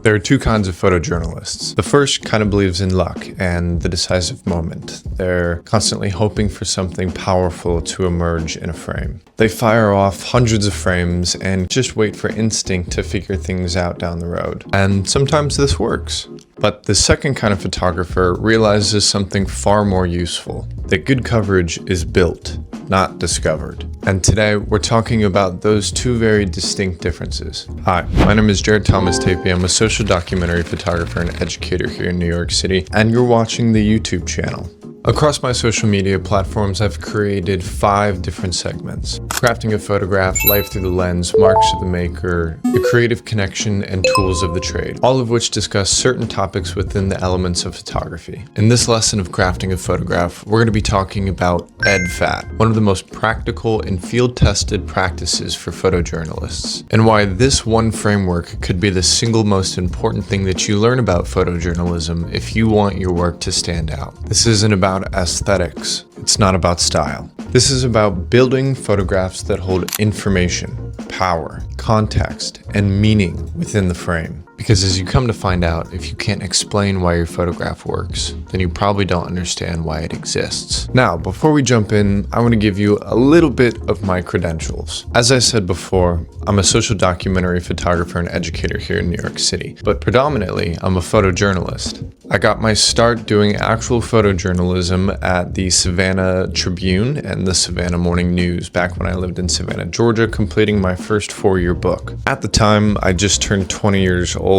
There are two kinds of photojournalists. The first kind of believes in luck and the decisive moment. They're constantly hoping for something powerful to emerge in a frame. They fire off hundreds of frames and just wait for instinct to figure things out down the road. And sometimes this works. But the second kind of photographer realizes something far more useful, that good coverage is built, not discovered. And today we're talking about those two very distinct differences. Hi, my name is Jared Thomas Tapey. I'm a social documentary photographer and educator here in New York City, and you're watching the YouTube channel. Across my social media platforms, I've created 5 different segments: crafting a photograph, life through the lens, marks of the maker, the creative connection, and tools of the trade, all of which discuss certain topics within the elements of photography. In this lesson of crafting a photograph, we're going to be talking about EDFAT, one of the most practical and field-tested practices for photojournalists, and why this one framework could be the single most important thing that you learn about photojournalism if you want your work to stand out. This isn't about aesthetics. It's not about style. This is about building photographs that hold information, power, context, and meaning within the frame. Because as you come to find out, if you can't explain why your photograph works, then you probably don't understand why it exists. Now, before we jump in, I want to give you a little bit of my credentials. As I said before, I'm a social documentary photographer and educator here in New York City, but predominantly, I'm a photojournalist. I got my start doing actual photojournalism at the Savannah Tribune and the Savannah Morning News back when I lived in Savannah, Georgia, completing my first 4-year book. At the time, I just turned 20 years old.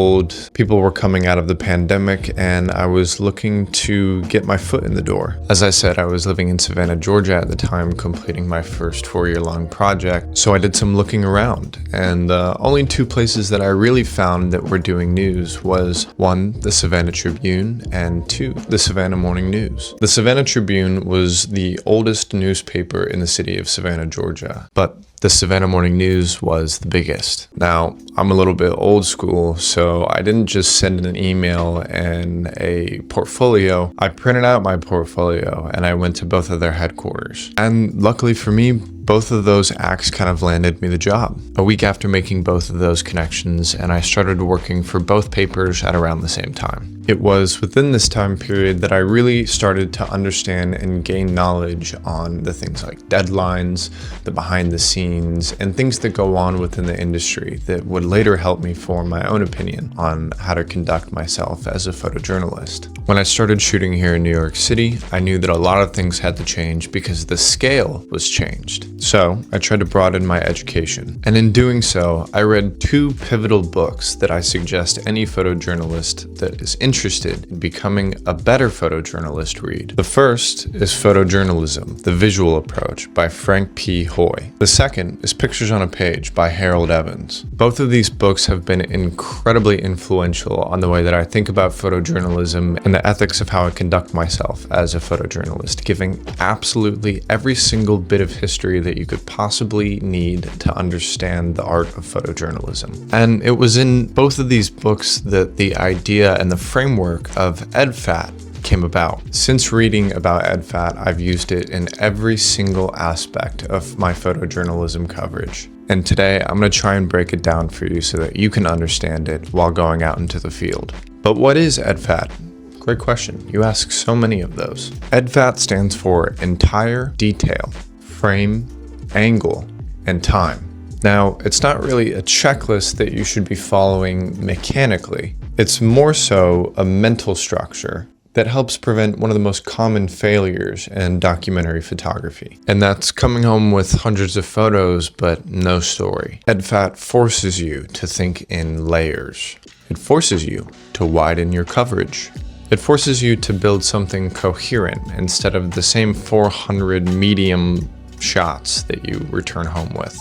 People were coming out of the pandemic, and I was looking to get my foot in the door. As I said, I was living in Savannah, Georgia at the time, completing my first 4-year-long project, so I did some looking around, and only 2 places that I really found that were doing news was 1, the Savannah Tribune, and 2, the Savannah Morning News. The Savannah Tribune was the oldest newspaper in the city of Savannah, Georgia, but the Savannah Morning News was the biggest. Now, I'm a little bit old school, so I didn't just send an email and a portfolio. I printed out my portfolio and I went to both of their headquarters. And luckily for me, both of those acts kind of landed me the job. A week after making both of those connections, and I started working for both papers at around the same time. It was within this time period that I really started to understand and gain knowledge on the things like deadlines, the behind the scenes, and things that go on within the industry that would later help me form my own opinion on how to conduct myself as a photojournalist. When I started shooting here in New York City, I knew that a lot of things had to change because the scale was changed. So I tried to broaden my education. And in doing so, I read 2 pivotal books that I suggest any photojournalist that is interested in becoming a better photojournalist read. The first is Photojournalism, the Visual Approach by Frank P. Hoy. The second is Pictures on a Page by Harold Evans. Both of these books have been incredibly influential on the way that I think about photojournalism and the ethics of how I conduct myself as a photojournalist, giving absolutely every single bit of history that you could possibly need to understand the art of photojournalism. And it was in both of these books that the idea and the framework of EDFAT came about. Since reading about EDFAT, I've used it in every single aspect of my photojournalism coverage. And today, I'm going to try and break it down for you so that you can understand it while going out into the field. But what is EDFAT? Great question. You ask so many of those. EDFAT stands for Entire Detail, Frame, Angle, and Time. Now, it's not really a checklist that you should be following mechanically. It's more so a mental structure that helps prevent one of the most common failures in documentary photography. And that's coming home with hundreds of photos, but no story. EDFAT forces you to think in layers. It forces you to widen your coverage. It forces you to build something coherent instead of the same 400 medium shots that you return home with.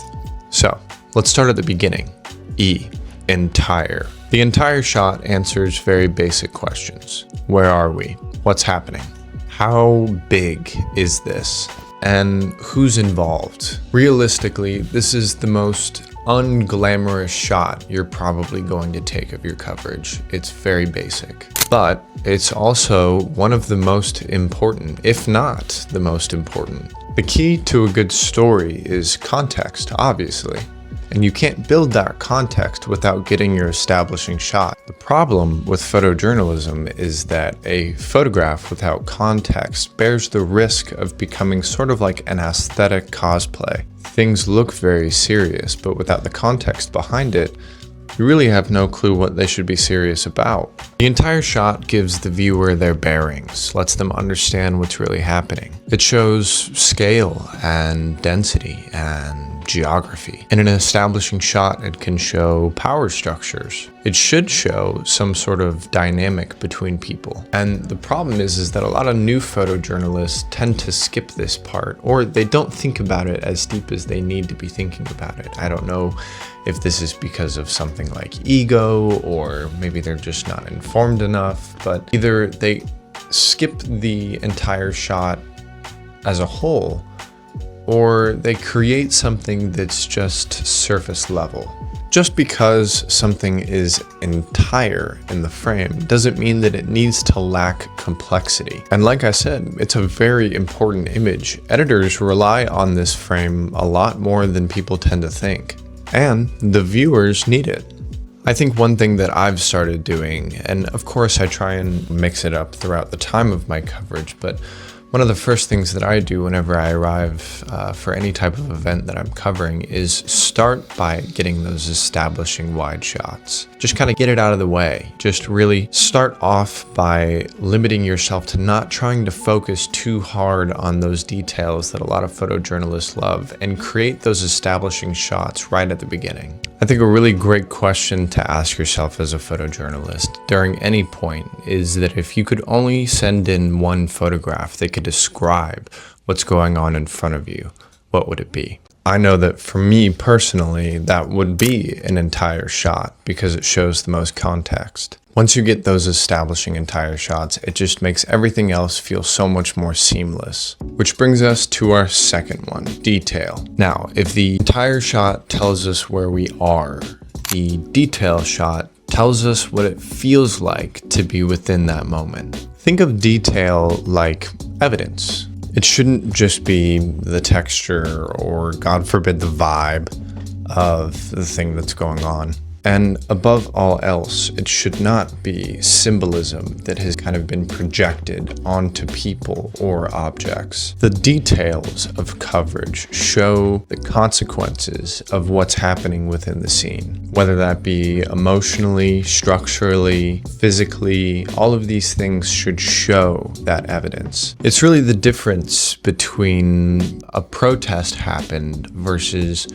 So, let's start at the beginning. E, entire. The entire shot answers very basic questions. Where are we? What's happening? How big is this? And who's involved? Realistically, this is the most unglamorous shot you're probably going to take of your coverage. It's very basic, but it's also one of the most important, if not the most important. The key to a good story is context, obviously. and you can't build that context without getting your establishing shot. The problem with photojournalism is that a photograph without context bears the risk of becoming sort of like an aesthetic cosplay. Things look very serious, but without the context behind it, you really have no clue what they should be serious about. The entire shot gives the viewer their bearings, lets them understand what's really happening. It shows scale and density and geography. In an establishing shot, it can show power structures. It should show some sort of dynamic between people. And the problem is that a lot of new photojournalists tend to skip this part, or they don't think about it as deep as they need to be thinking about it. I don't know if this is because of something like ego, or maybe they're just not informed enough, but either they skip the entire shot as a whole, or they create something that's just surface level. Just because something is entire in the frame doesn't mean that it needs to lack complexity. And like I said, it's a very important image. Editors rely on this frame a lot more than people tend to think, and the viewers need it. I think one thing that I've started doing, and of course I try and mix it up throughout the time of my coverage, but one of the first things that I do whenever I arrive for any type of event that I'm covering is start by getting those establishing wide shots. Just kind of get it out of the way. Just really start off by limiting yourself to not trying to focus too hard on those details that a lot of photojournalists love, and create those establishing shots right at the beginning. I think a really great question to ask yourself as a photojournalist during any point is that if you could only send in one photograph that could describe what's going on in front of you, what would it be? I know that for me personally, that would be an entire shot because it shows the most context. Once you get those establishing entire shots, it just makes everything else feel so much more seamless. Which brings us to our second one, detail. Now, if the entire shot tells us where we are, the detail shot tells us what it feels like to be within that moment. Think of detail like evidence. It shouldn't just be the texture or, God forbid, the vibe of the thing that's going on. And above all else, it should not be symbolism that has kind of been projected onto people or objects. The details of coverage show the consequences of what's happening within the scene, whether that be emotionally, structurally, physically. All of these things should show that evidence. It's really the difference between a protest happened versus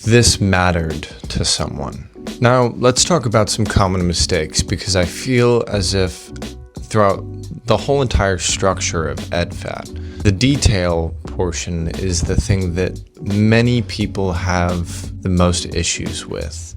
this mattered to someone. Now, let's talk about some common mistakes, because I feel as if throughout the whole entire structure of EDFAT, the detail portion is the thing that many people have the most issues with,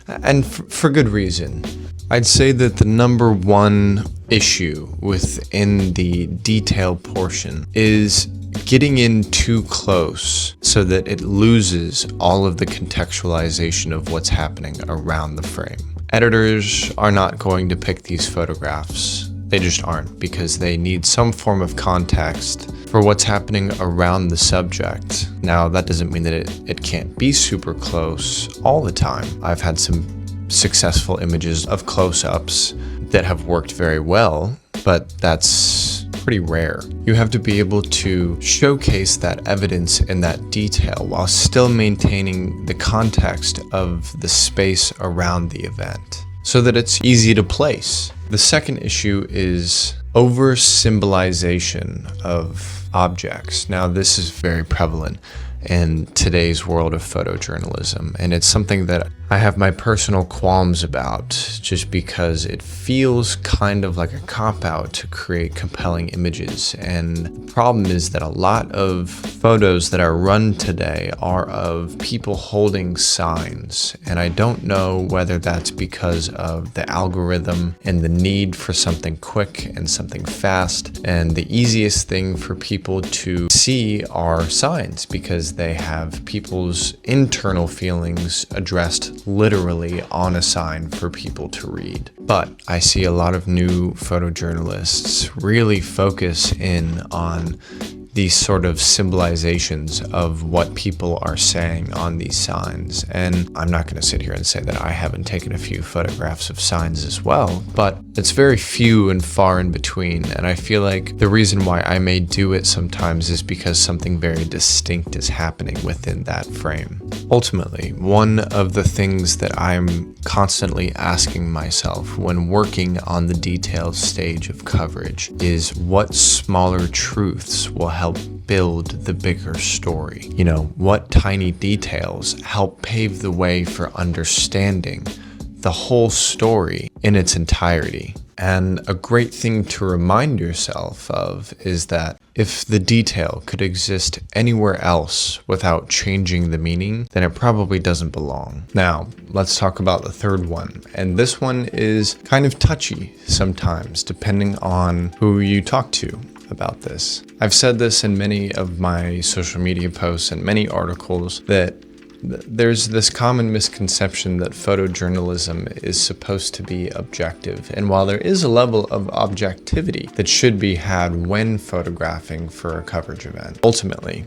and for good reason. I'd say that the number one issue within the detail portion is getting in too close so that it loses all of the contextualization of what's happening around the frame. Editors are not going to pick these photographs. They just aren't, because they need some form of context for what's happening around the subject. Now, that doesn't mean that it can't be super close all the time. I've had some successful images of close-ups that have worked very well, but that's pretty rare. You have to be able to showcase that evidence and that detail while still maintaining the context of the space around the event so that it's easy to place. The second issue is over-symbolization of objects. Now, this is very prevalent in today's world of photojournalism, and it's something that I have my personal qualms about, just because it feels kind of like a cop-out to create compelling images. And the problem is that a lot of photos that are run today are of people holding signs, and I don't know whether that's because of the algorithm and the need for something quick and something fast, and the easiest thing for people to see are signs because they have people's internal feelings addressed literally on a sign for people to read. But I see a lot of new photojournalists really focus in on these sort of symbolizations of what people are saying on these signs. And I'm not going to sit here and say that I haven't taken a few photographs of signs as well, but it's very few and far in between. And I feel like the reason why I may do it sometimes is because something very distinct is happening within that frame. Ultimately, one of the things that I'm constantly asking myself when working on the detailed stage of coverage is what smaller truths will help build the bigger story. You know, what tiny details help pave the way for understanding the whole story in its entirety. And a great thing to remind yourself of is that if the detail could exist anywhere else without changing the meaning, then it probably doesn't belong. Now, let's talk about the third one. And this one is kind of touchy sometimes, depending on who you talk to about this. I've said this in many of my social media posts and many articles that there's this common misconception that photojournalism is supposed to be objective. And while there is a level of objectivity that should be had when photographing for a coverage event, ultimately,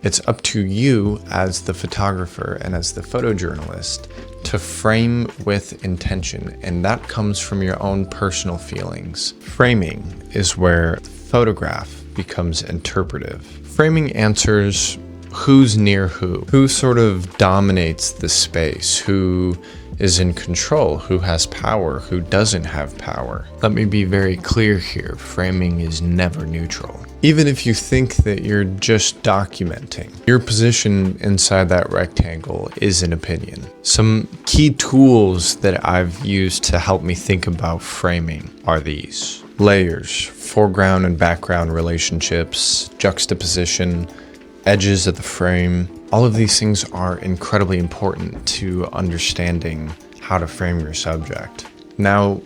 it's up to you as the photographer and as the photojournalist to frame with intention, and that comes from your own personal feelings. Framing is where the photograph becomes interpretive. Framing answers who's near who sort of dominates the space, who is in control, who has power, who doesn't have power. Let me be very clear here, framing is never neutral. Even if you think that you're just documenting, your position inside that rectangle is an opinion. Some key tools that I've used to help me think about framing are these: layers, foreground and background relationships, juxtaposition, edges of the frame. All of these things are incredibly important to understanding how to frame your subject. Now,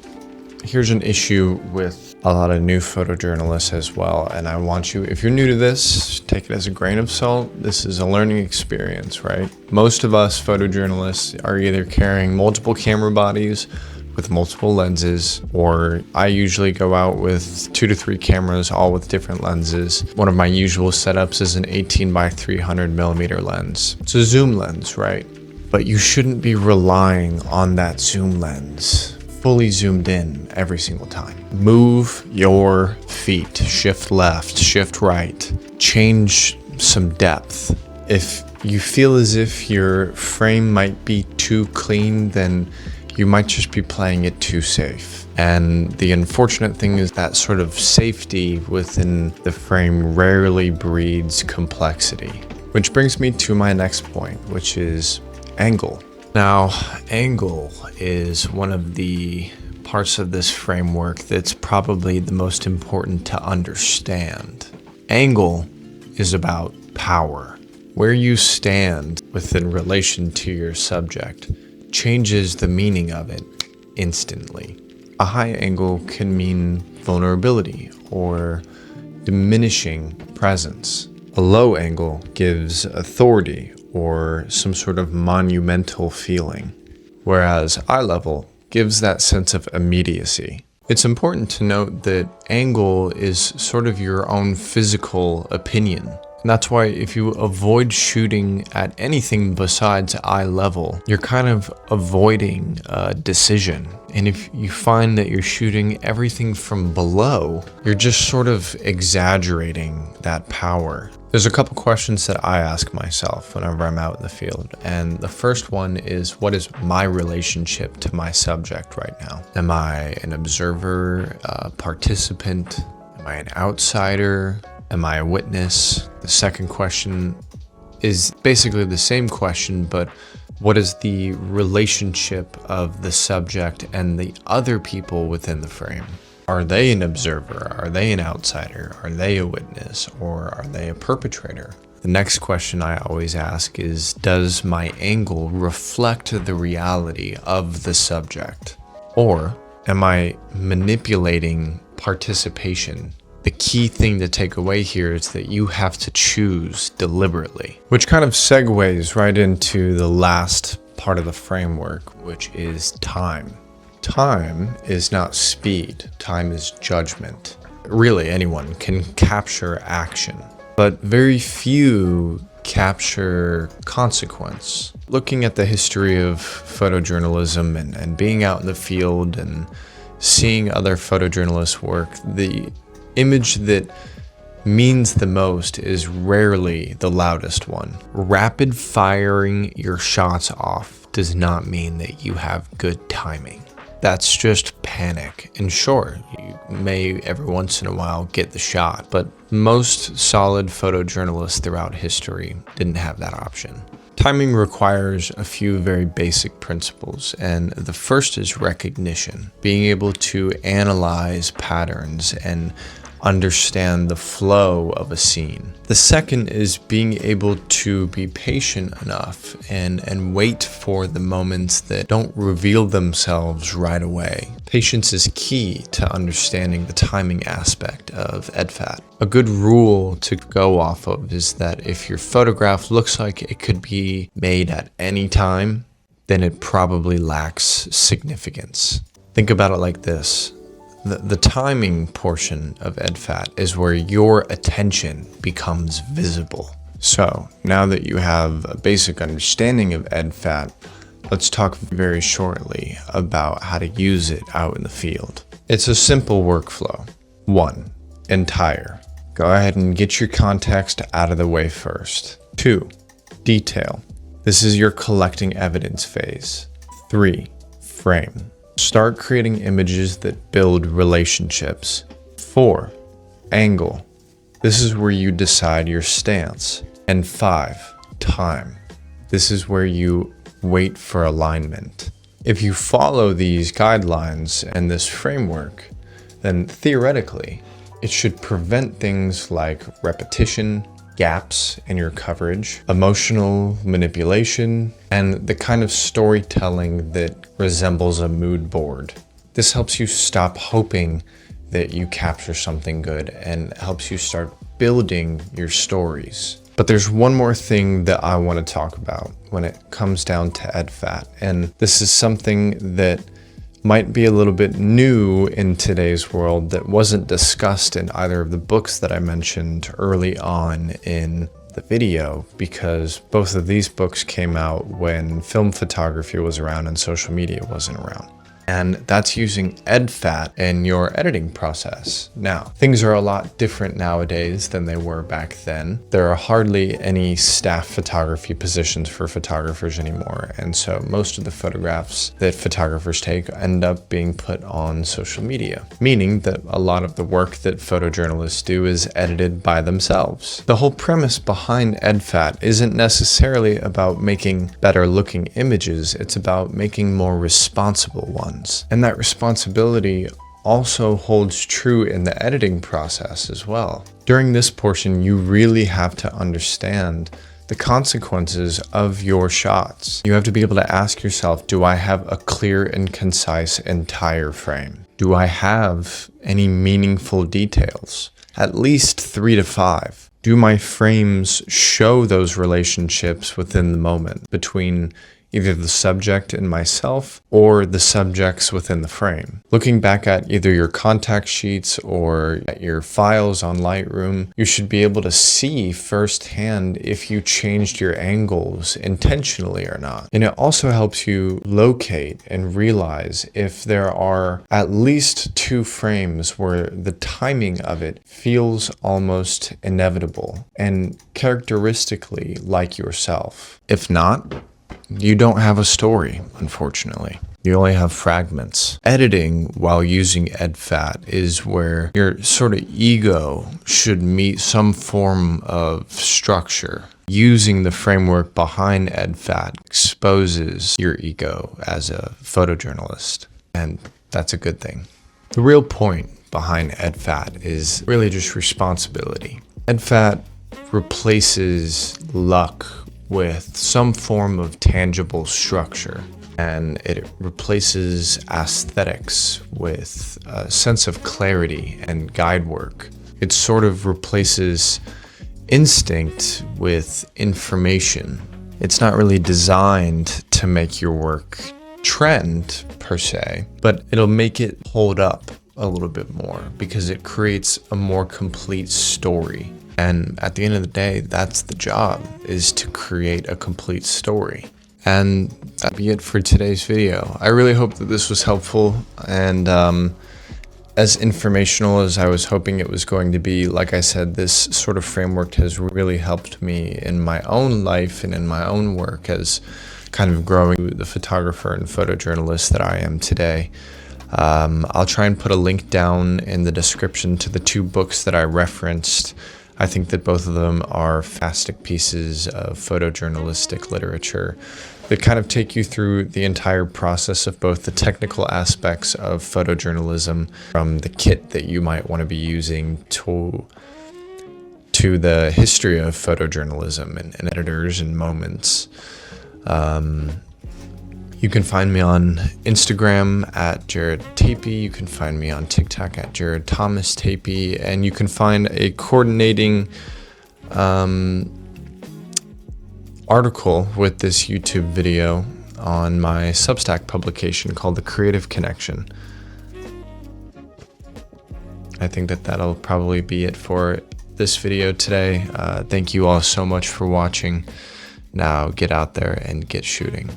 here's an issue with a lot of new photojournalists as well, and I want you, if you're new to this, take it as a grain of salt. This is a learning experience, right? Most of us photojournalists are either carrying multiple camera bodies with multiple lenses, or I usually go out with 2 to 3 cameras, all with different lenses. One of my usual setups is an 18 by 300 millimeter lens. It's a zoom lens, right? But you shouldn't be relying on that zoom lens fully zoomed in every single time. Move your feet, shift left, shift right, change some depth. If you feel as if your frame might be too clean, then you might just be playing it too safe. And the unfortunate thing is that sort of safety within the frame rarely breeds complexity. Which brings me to my next point, which is angle. Now, angle is one of the parts of this framework that's probably the most important to understand. Angle is about power. Where you stand within relation to your subject changes the meaning of it instantly. A high angle can mean vulnerability or diminishing presence. A low angle gives authority or some sort of monumental feeling, whereas eye level gives that sense of immediacy. It's important to note that angle is sort of your own physical opinion. And that's why if you avoid shooting at anything besides eye level, you're kind of avoiding a decision. And if you find that you're shooting everything from below, you're just sort of exaggerating that power. There's a couple questions that I ask myself whenever I'm out in the field. And the first one is, what is my relationship to my subject right now? Am I an observer, a participant? Am I an outsider? Am I a witness? The second question is basically the same question, but what is the relationship of the subject and the other people within the frame? Are they an observer? Are they an outsider? Are they a witness? Or are they a perpetrator? The next question I always ask is, does my angle reflect the reality of the subject? Or am I manipulating participation? The key thing to take away here is that you have to choose deliberately, which kind of segues right into the last part of the framework, which is time. Time is not speed, time is judgment. Really, anyone can capture action. but very few capture consequence. Looking at the history of photojournalism and being out in the field and seeing other photojournalists work, the image that means the most is rarely the loudest one. Rapid firing your shots off does not mean that you have good timing. That's just panic. And sure, you may every once in a while get the shot, but most solid photojournalists throughout history didn't have that option. Timing requires a few very basic principles, and the first is recognition, being able to analyze patterns and understand the flow of a scene. The second is being able to be patient enough and wait for the moments that don't reveal themselves right away. Patience is key to understanding the timing aspect of EDFAT. A good rule to go off of is that if your photograph looks like it could be made at any time, then it probably lacks significance. Think about it like this. The timing portion of EDFAT is where your attention becomes visible. So now that you have a basic understanding of EDFAT, let's talk very shortly about how to use it out in the field. It's a simple workflow. 1. Entire. Go ahead and get your context out of the way first. 2. Detail. This is your collecting evidence phase. 3. Frame. Start creating images that build relationships. 4. Angle. This is where you decide your stance. And 5. Time. This is where you wait for alignment. If you follow these guidelines and this framework, then theoretically, it should prevent things like repetition, gaps in your coverage, emotional manipulation, and the kind of storytelling that resembles a mood board. This helps you stop hoping that you capture something good and helps you start building your stories. But there's one more thing that I want to talk about when it comes down to EDFAT, and this is something that might be a little bit new in today's world that wasn't discussed in either of the books that I mentioned early on in the video, because both of these books came out when film photography was around and social media wasn't around. And that's using EDFAT in your editing process. Now, things are a lot different nowadays than they were back then. There are hardly any staff photography positions for photographers anymore. And so most of the photographs that photographers take end up being put on social media, meaning that a lot of the work that photojournalists do is edited by themselves. The whole premise behind EDFAT isn't necessarily about making better looking images, it's about making more responsible ones. And that responsibility also holds true in the editing process as well. During this portion, you really have to understand the consequences of your shots. You have to be able to ask yourself, do I have a clear and concise entire frame? Do I have any meaningful details? At least 3 to 5. Do my frames show those relationships within the moment between either the subject and myself or the subjects within the frame? Looking back at either your contact sheets or at your files on Lightroom, you should be able to see firsthand if you changed your angles intentionally or not. And it also helps you locate and realize if there are at least 2 frames where the timing of it feels almost inevitable and characteristically like yourself. If not, you don't have a story, unfortunately. You only have fragments. Editing while using EDFAT is where your sort of ego should meet some form of structure. Using the framework behind EDFAT exposes your ego as a photojournalist, and that's a good thing. The real point behind EDFAT is really just responsibility. EDFAT replaces luck with some form of tangible structure, and it replaces aesthetics with a sense of clarity and guide work. It sort of replaces instinct with information. It's not really designed to make your work trend per se, but it'll make it hold up a little bit more because it creates a more complete story. And at the end of the day, that's the job, is to create a complete story. And that'd be it for today's video. I really hope that this was helpful and as informational as I was hoping it was going to be. Like I said, this sort of framework has really helped me in my own life and in my own work as kind of growing the photographer and photojournalist that I am today. I'll try and put a link down in the description to the 2 books that I referenced. I think that both of them are fantastic pieces of photojournalistic literature that kind of take you through the entire process of both the technical aspects of photojournalism, from the kit that you might want to be using to the history of photojournalism and editors and moments. You can find me on Instagram at Jared Tapey. You can find me on TikTok at Jared Thomas Tapey, and you can find a coordinating article with this YouTube video on my Substack publication called The Creative Connection. I think that that'll probably be it for this video today. Thank you all so much for watching. Now get out there and get shooting.